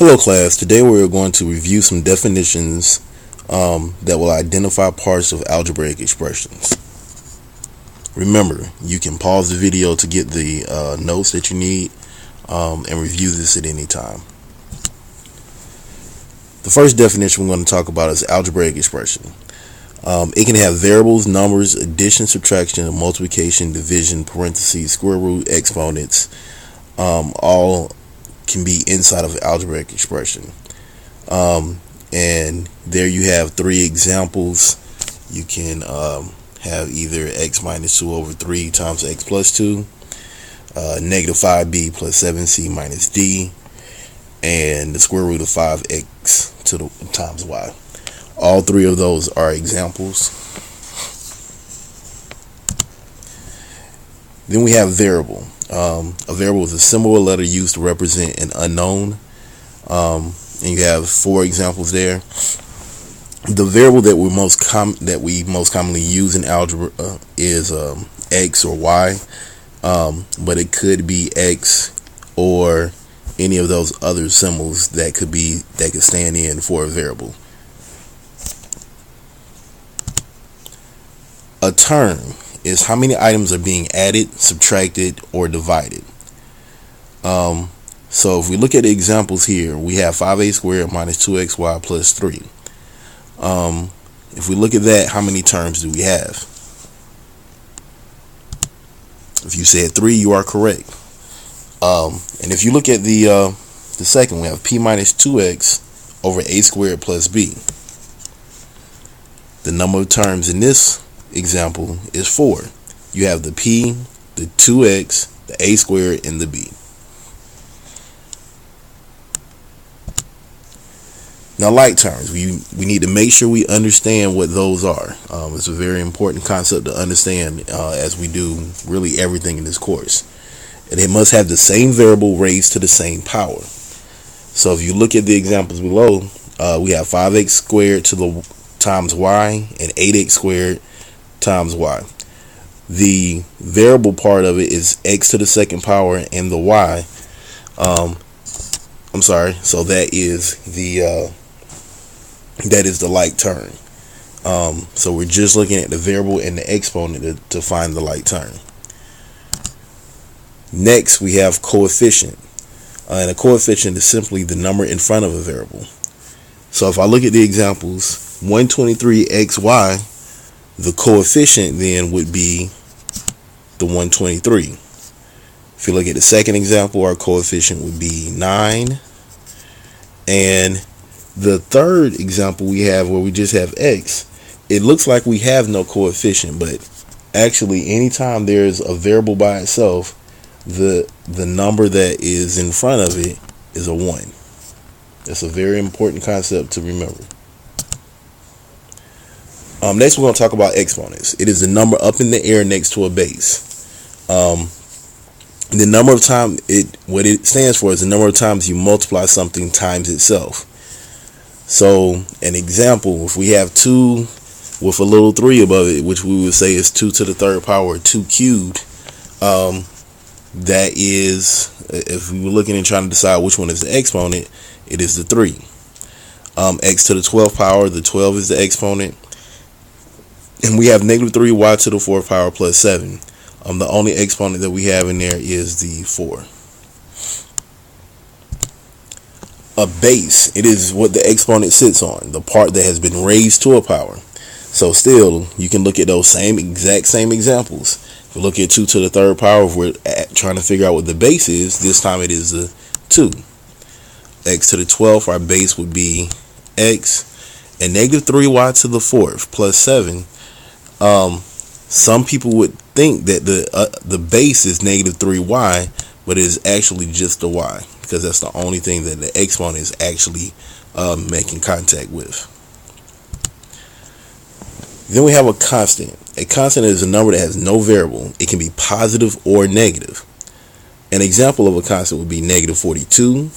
Hello class, today we're going to review some definitions that will identify parts of algebraic expressions. Remember, you can pause the video to get the notes that you need and review this at any time. The first definition we're going to talk about is algebraic expression. It can have variables, numbers, addition, subtraction, multiplication, division, parentheses, square root, exponents, all can be inside of an algebraic expression. And there you have three examples. You can have either x minus 2 over 3 times x plus 2, negative 5b plus 7c minus d, and the square root of 5x to the times y. All three of those are examples. Then we have variable. A variable is a symbol or letter used to represent an unknown. And you have four examples there. The variable that we most commonly use in algebra is x or y, but it could be x or any of those other symbols that could stand in for a variable. A term is how many items are being added, subtracted, or divided. So if we look at the examples here, we have 5a squared minus 2xy plus 3. If we look at that, how many terms do we have? If you said 3, you are correct. And if you look at the second, we have p minus 2x over a squared plus b. The number of terms in this example is 4. You have the p, the 2x, the a squared, and the b. Now, like terms, we need to make sure we understand what those are. It's a very important concept to understand as we do really everything in this course. And it must have the same variable raised to the same power. So if you look at the examples below, we have 5x squared times y and 8x squared times y. The variable part of it is x to the second power, and the y, so that is the like term. So we're just looking at the variable and the exponent to find the like term. Next, we have coefficient, and a coefficient is simply the number in front of a variable. So if I look at the examples, 123xy, the coefficient then would be the 123. If you look at the second example, our coefficient would be 9. And the third example we have, where we just have x, it looks like we have no coefficient, but actually anytime there's a variable by itself, the number that is in front of it is a 1. That's a very important concept to remember. Next, we're going to talk about exponents. It is the number up in the air next to a base. The number of times what it stands for is the number of times you multiply something times itself. So, an example, if we have 2 with a little 3 above it, which we would say is 2 to the third power, 2 cubed, that is, if we were looking and trying to decide which one is the exponent, it is the 3. X to the 12th power, the 12 is the exponent. And we have negative 3y to the 4th power plus 7. The only exponent that we have in there is the 4. A base, it is what the exponent sits on, the part that has been raised to a power. So still, you can look at those exact same examples. If we look at 2 to the third power, if we're trying to figure out what the base is, this time it is the 2. X to the 12th, our base would be x. And negative 3y to the 4th plus 7. Some people would think that the base is negative 3y, but it is actually just the y, because that's the only thing that the exponent is actually making contact with. Then we have a constant. A constant is a number that has no variable. It can be positive or negative. An example of a constant would be negative 42.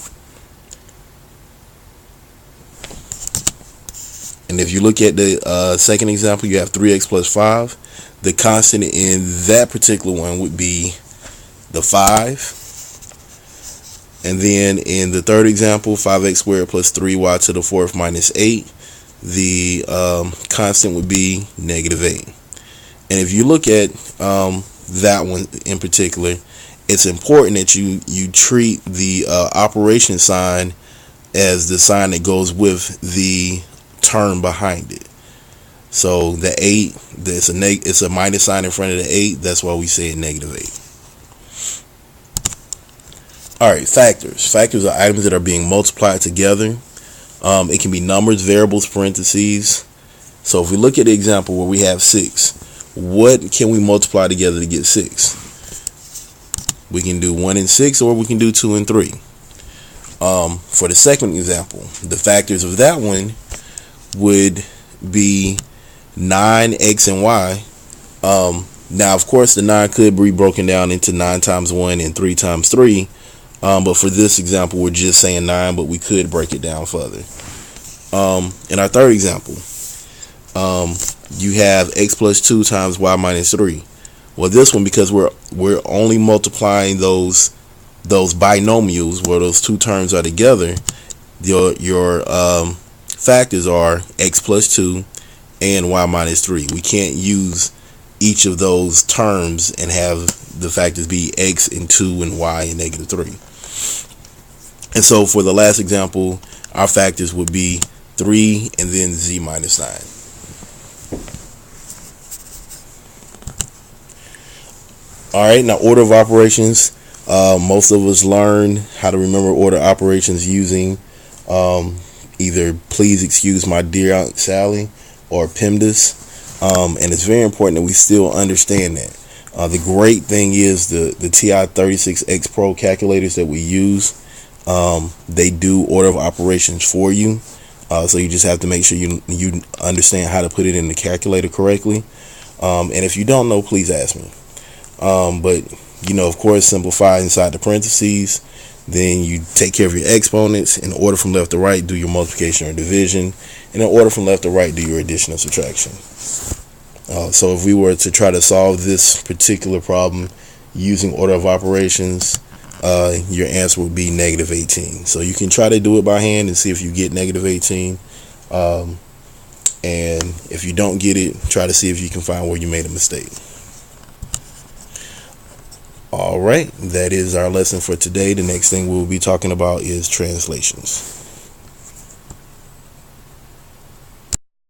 And if you look at the second example, you have 3x plus 5. The constant in that particular one would be the 5. And then in the third example, 5x squared plus 3y to the fourth minus 8, the constant would be -8. And if you look at that one in particular, it's important that you treat the operation sign as the sign that goes with the term behind it. So the 8, it's a minus sign in front of the 8. That's why we say -8. All right, factors. Factors are items that are being multiplied together. It can be numbers, variables, parentheses. So if we look at the example where we have 6, what can we multiply together to get 6? We can do 1 and 6, or we can do 2 and 3. For the second example, the factors of that one would be 9, x, and y. Now, of course, the 9 could be broken down into 9 times 1 and 3 times 3. But for this example, we're just saying 9, but we could break it down further. In our third example, you have x plus 2 times y minus 3. Well, this one, because we're only multiplying those binomials where those two terms are together, your factors are x plus 2 and y minus 3. We can't use each of those terms and have the factors be x and 2 and y and -3. And so for the last example, our factors would be 3 and then z minus 9. All right, now order of operations. Most of us learn how to remember order operations using either Please Excuse My Dear Aunt Sally or PEMDAS. And it's very important that we still understand that. The great thing is the TI-36X Pro calculators that we use, they do order of operations for you. So you just have to make sure you understand how to put it in the calculator correctly. And if you don't know, please ask me. But of course, simplify inside the parentheses. Then you take care of your exponents. In order from left to right, do your multiplication or division. And in order from left to right, do your addition or subtraction. So if we were to try to solve this particular problem using order of operations, your answer would be -18. So you can try to do it by hand and see if you get -18. And if you don't get it, try to see if you can find where you made a mistake. All right, that is our lesson for today. The next thing we'll be talking about is translations.